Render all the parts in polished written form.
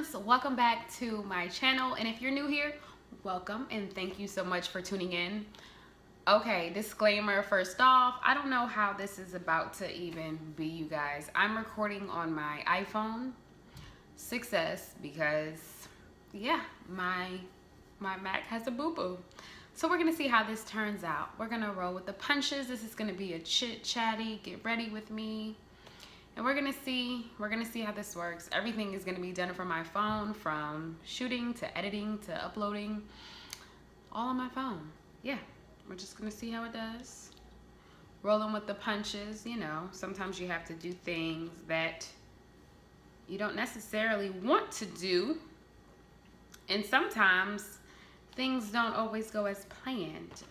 gems, welcome back to my channel, and if you're new here, welcome and thank you so much for tuning in. Okay, disclaimer first off, I don't know how this is about to even be, you guys. I'm recording on my iPhone 6s because yeah, my Mac has a boo-boo. So we're gonna see how this turns out. We're gonna roll with the punches. This is gonna be a chit chatty, get ready with me. And we're gonna see how this works. Everything is gonna be done from my phone, from shooting to editing to uploading, all on my phone. Yeah, we're just gonna see how it does. Rolling with the punches, you know, sometimes you have to do things that you don't necessarily want to do. And sometimes things don't always go as planned.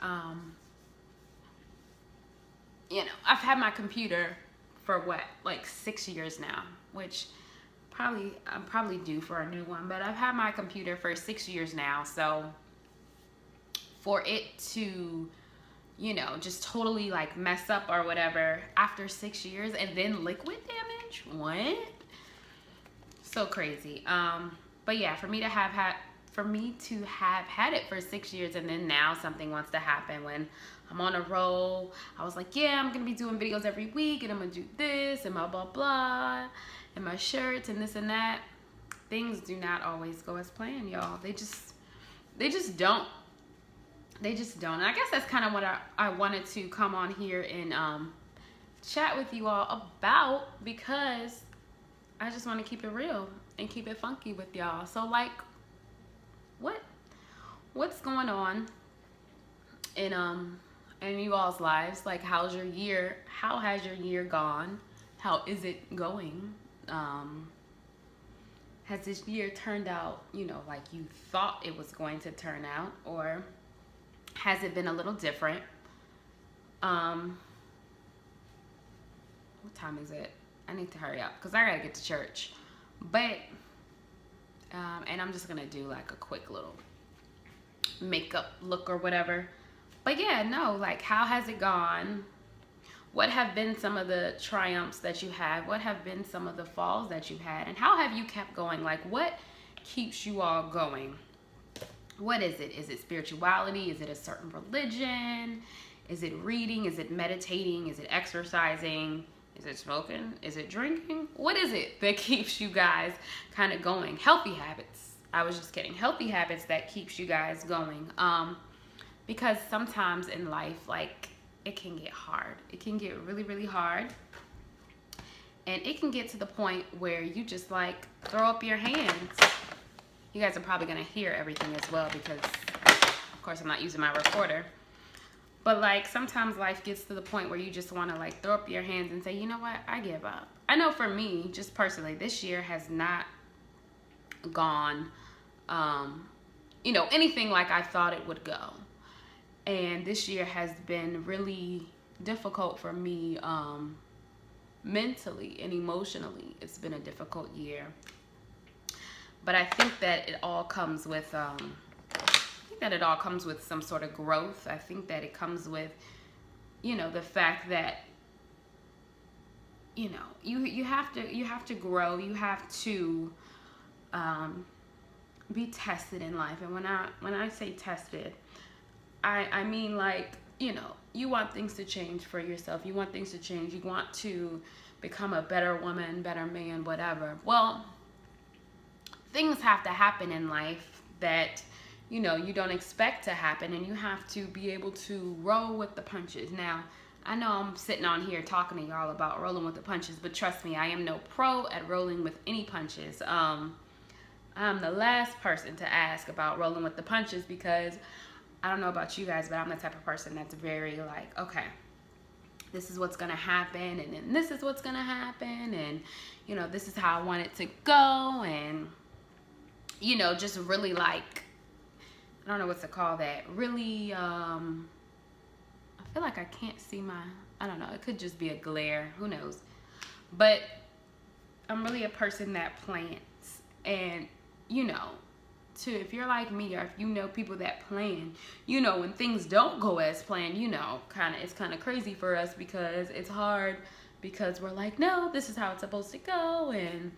You know, I've had my computer for what, like 6 years now, which I'm probably due for a new one, but I've had my computer for 6 years now. So for it to, you know, just totally like mess up or whatever after 6 years and then liquid damage, what? So crazy. But yeah, for me to have had it for 6 years and then now something wants to happen when I'm on a roll. I was like, yeah, I'm gonna be doing videos every week and I'm gonna do this and blah blah blah and my shirts and this and that. Things do not always go as planned, y'all. They just don't. And I guess that's kind of what I wanted to come on here and chat with you all about, because I just want to keep it real and keep it funky with y'all. So like, what's going on in you all's lives? Like, how's your year? How has your year gone? How is it going? Has this year turned out, you know, like you thought it was going to turn out, or has it been a little different? What time is it? I need to hurry up because I gotta get to church. But and I'm just gonna do like a quick little makeup look or whatever. But yeah, no, like, how has it gone? What have been some of the triumphs that you had? What have been some of the falls that you had? And how have you kept going? Like, what keeps you all going? What is it? Is it spirituality? Is it a certain religion? Is it reading? Is it meditating? Is it exercising? Is it smoking? Is it drinking? What is it that keeps you guys kind of going? Healthy habits. I was just kidding. Healthy habits that keeps you guys going. Because sometimes in life, like, it can get hard. It can get really, really hard. And it can get to the point where you just like throw up your hands. You guys are probably gonna hear everything as well because, of course, I'm not using my recorder. But like, sometimes life gets to the point where you just wanna like throw up your hands and say, you know what, I give up. I know for me, just personally, this year has not gone, you know, anything like I thought it would go. And this year has been really difficult for me, mentally and emotionally. It's been a difficult year. But I think that it all comes with, some sort of growth. I think that it comes with, you know, the fact that, you know, you have to grow. You have to be tested in life. And when I say tested, I mean, like, you know, you want things to change for yourself. You want things to change. You want to become a better woman, better man, whatever. Well, things have to happen in life that, you know, you don't expect to happen, and you have to be able to roll with the punches. Now, I know I'm sitting on here talking to y'all about rolling with the punches, but trust me, I am no pro at rolling with any punches. I'm the last person to ask about rolling with the punches, because I don't know about you guys, but I'm the type of person that's very like, okay, this is what's gonna happen, and then this is what's gonna happen, and, you know, this is how I want it to go, and, you know, just really like, I don't know what to call that, really, I feel like I can't see I don't know, it could just be a glare, who knows, but I'm really a person that plans, and, you know, if you're like me, or if you know people that plan, you know, when things don't go as planned, you know, it's kind of crazy for us, because it's hard, because we're like, no, this is how it's supposed to go, and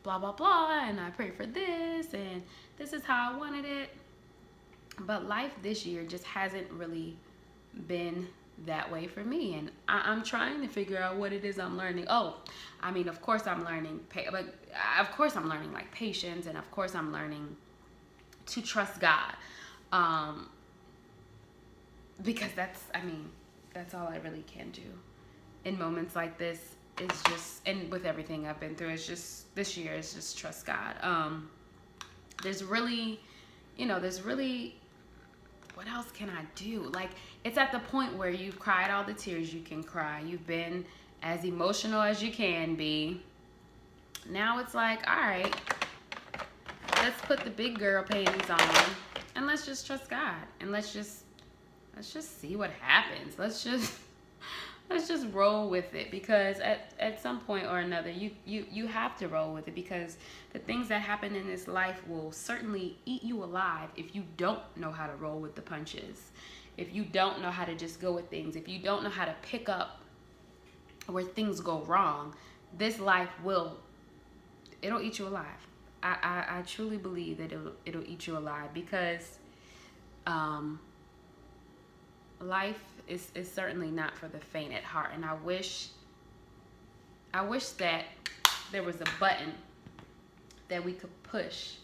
blah, blah, blah, and I prayed for this, and this is how I wanted it. But life this year just hasn't really been that way for me, and I'm trying to figure out what it is I'm learning. Oh, I mean, of course I'm learning, but of course I'm learning like patience, and of course I'm learning to trust God, because that's all I really can do in moments like this. Is just, and with everything I've been through, it's just, this year is just trust God. There's really, what else can I do? Like, it's at the point where you've cried all the tears you can cry. You've been as emotional as you can be. Now it's like, all right, let's put the big girl panties on and let's just trust God, and let's just see what happens. Let's just roll with it, because at some point or another, you have to roll with it, because the things that happen in this life will certainly eat you alive if you don't know how to roll with the punches, if you don't know how to just go with things, if you don't know how to pick up where things go wrong. This life it'll eat you alive. I truly believe that it'll eat you alive, because life is certainly not for the faint at heart. And I wish that there was a button that we could push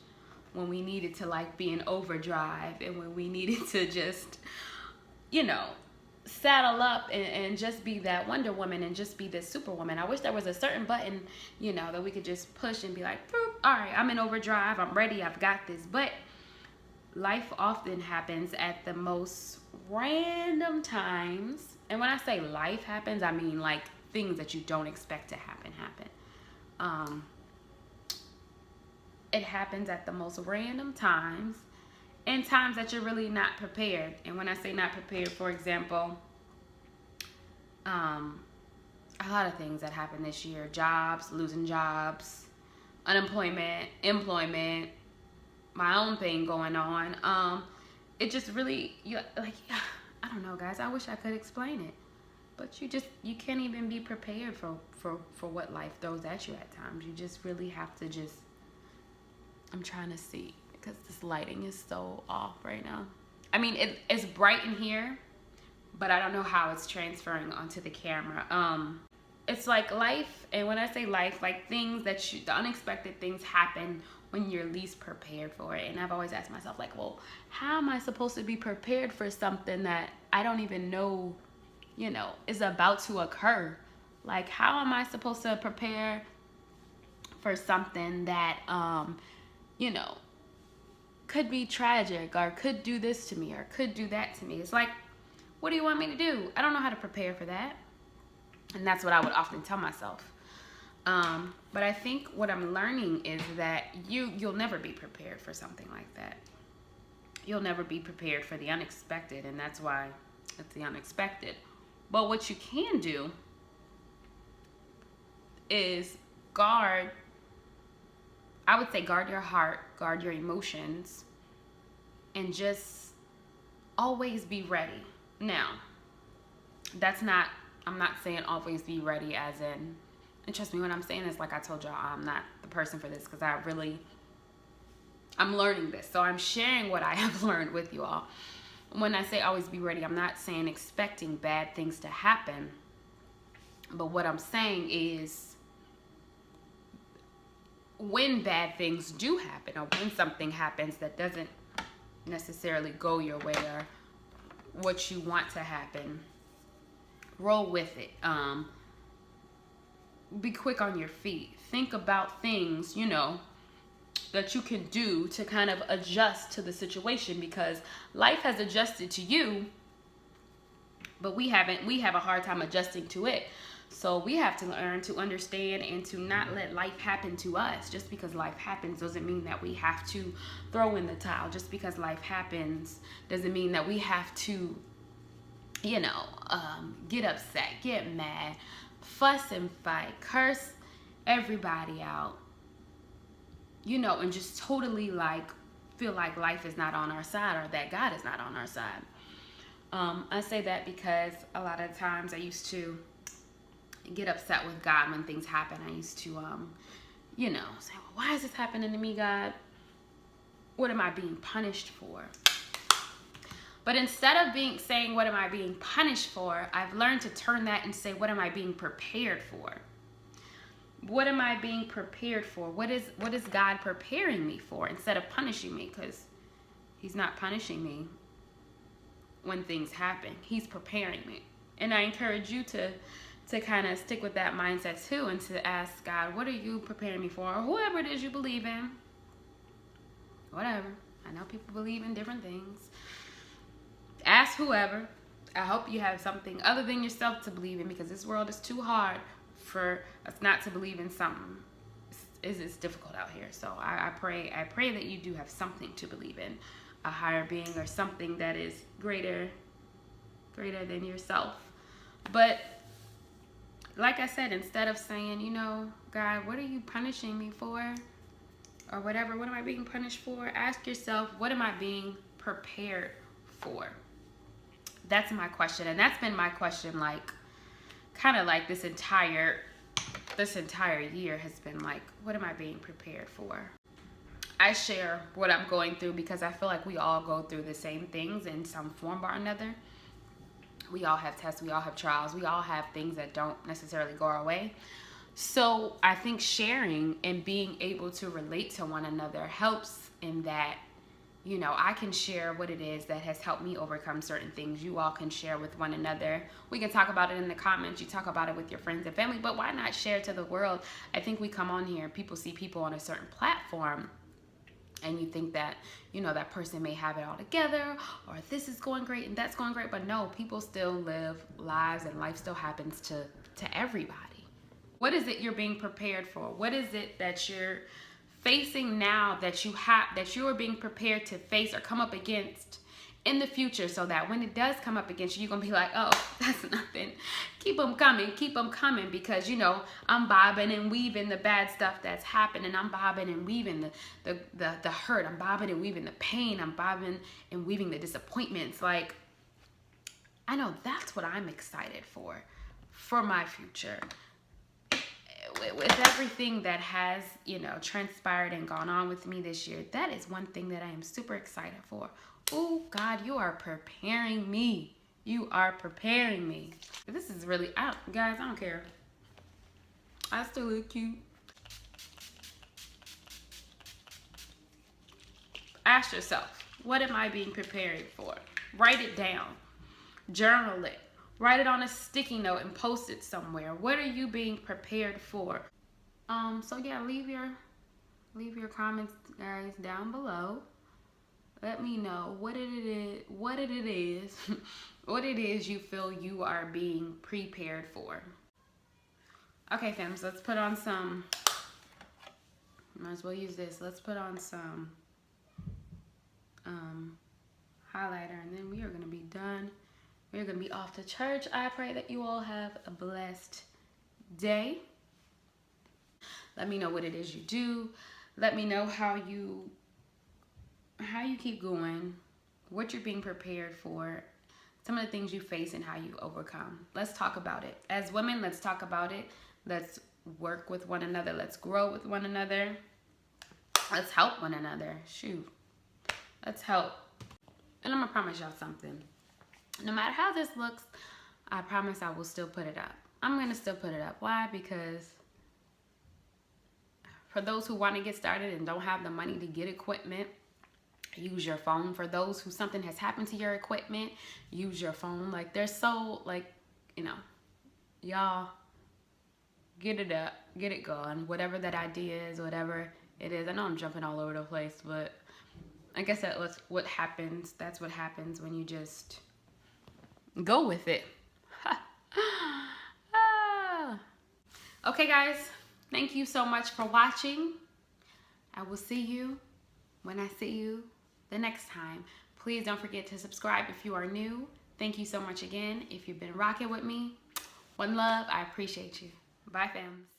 when we needed to like be in overdrive, and when we needed to just, saddle up and just be that Wonder Woman and just be this Superwoman. I wish there was a certain button, that we could just push and be like, all right, I'm in overdrive, I'm ready, I've got this. But life often happens at the most random times. And when I say life happens, I mean like things that you don't expect to happen. It happens at the most random times, and times that you're really not prepared. And when I say not prepared, for example, a lot of things that happened this year: jobs, losing jobs, unemployment, employment, my own thing going on. It just really, I don't know, guys. I wish I could explain it, but you can't even be prepared for what life throws at you at times. You just really have to just. I'm trying to see, because this lighting is so off right now. I mean, it's bright in here, but I don't know how it's transferring onto the camera. It's like life, and when I say life, like things that the unexpected things happen when you're least prepared for it. And I've always asked myself, like, well, how am I supposed to be prepared for something that I don't even know, is about to occur? Like, how am I supposed to prepare for something that, could be tragic, or could do this to me, or could do that to me? It's like, what do you want me to do? I don't know how to prepare for that. And that's what I would often tell myself. But I think what I'm learning is that you'll never be prepared for something like that. You'll never be prepared for the unexpected, and that's why it's the unexpected. But what you can do is guard your heart, guard your emotions, and just always be ready. Now, I'm not saying always be ready as in, and trust me when I'm saying this, like I told y'all, I'm not the person for this, because I'm learning this. So I'm sharing what I have learned with you all. When I say always be ready, I'm not saying expecting bad things to happen. But what I'm saying is, when bad things do happen, or when something happens that doesn't necessarily go your way or what you want to happen, roll with it. Be quick on your feet. Think about things, that you can do to kind of adjust to the situation, because life has adjusted to you, but we haven't. We have a hard time adjusting to it. So we have to learn to understand and to not let life happen to us. Just because life happens doesn't mean that we have to throw in the towel. Just because life happens doesn't mean that we have to, get upset, get mad, fuss and fight, curse everybody out, and just totally feel like life is not on our side, or that God is not on our side. I say that because a lot of times I used to get upset with God when things happen. I used to you know, saying, well, why is this happening to me, God? What am I being punished for? But instead of saying, what am I being punished for? I've learned to turn that and say, what am I being prepared for? What am I being prepared for? What is God preparing me for instead of punishing me? Because he's not punishing me when things happen. He's preparing me. And I encourage you to kind of stick with that mindset too, and to ask God, what are you preparing me for? Or whoever it is you believe in. Whatever. I know people believe in different things. Ask whoever. I hope you have something other than yourself to believe in, because this world is too hard for us not to believe in something. It's difficult out here. So I pray that you do have something to believe in, a higher being or something that is greater than yourself. But like I said, instead of saying, you know, God, what are you punishing me for? Or whatever, what am I being punished for? Ask yourself, what am I being prepared for? That's my question. And that's been my question, like, kind of like this entire year has been like, what am I being prepared for? I share what I'm going through because I feel like we all go through the same things in some form or another. We all have tests, we all have trials, we all have things that don't necessarily go our way. So I think sharing and being able to relate to one another helps in that, you know, I can share what it is that has helped me overcome certain things. You all can share with one another. We can talk about it in the comments. You talk about it with your friends and family, but why not share to the world? I think we come on here, people see people on a certain platform, and you think that, you know, that person may have it all together, or this is going great and that's going great. But no, people still live lives, and life still happens to everybody. What is it you're being prepared for? What is it that you're facing now that you are being prepared to face or come up against in the future, so that when it does come up against you, you're gonna be like, oh, that's nothing. Keep them coming, because, you know, I'm bobbing and weaving the bad stuff that's happening. I'm bobbing and weaving the hurt. I'm bobbing and weaving the pain. I'm bobbing and weaving the disappointments. Like, I know that's what I'm excited for my future. With everything that has, you know, transpired and gone on with me this year, that is one thing that I am super excited for. Oh, God, you are preparing me. You are preparing me. This is really, guys, I don't care. I still look cute. Ask yourself, what am I being prepared for? Write it down. Journal it. Write it on a sticky note and post it somewhere. What are you being prepared for? So yeah, leave your comments, guys, down below. Let me know what it is you feel you are being prepared for. Okay, fam, so let's put on some, might as well use this. Let's put on some highlighter, and then we are gonna be done. We're gonna be off to church. I pray that you all have a blessed day. Let me know what it is you do. Let me know how you keep going, what you're being prepared for, some of the things you face and how you overcome. Let's talk about it. As women, let's talk about it. Let's work with one another. Let's grow with one another. Let's help one another. Shoot. Let's help. And I'm gonna promise y'all something. No matter how this looks, I promise I will still put it up. I'm gonna still put it up. Why? Because for those who want to get started and don't have the money to get equipment, use your phone. For those who something has happened to your equipment, use your phone. Like, they're so, like, you know, y'all get it up, get it going. Whatever that idea is, whatever it is. I know I'm jumping all over the place, but I guess that's what happens. That's what happens when you just go with it. Okay, guys, thank you so much for watching. I will see you when I see you the next time. Please don't forget to subscribe if you are new. Thank you so much again. If you've been rocking with me, one love. I appreciate you. Bye, fams.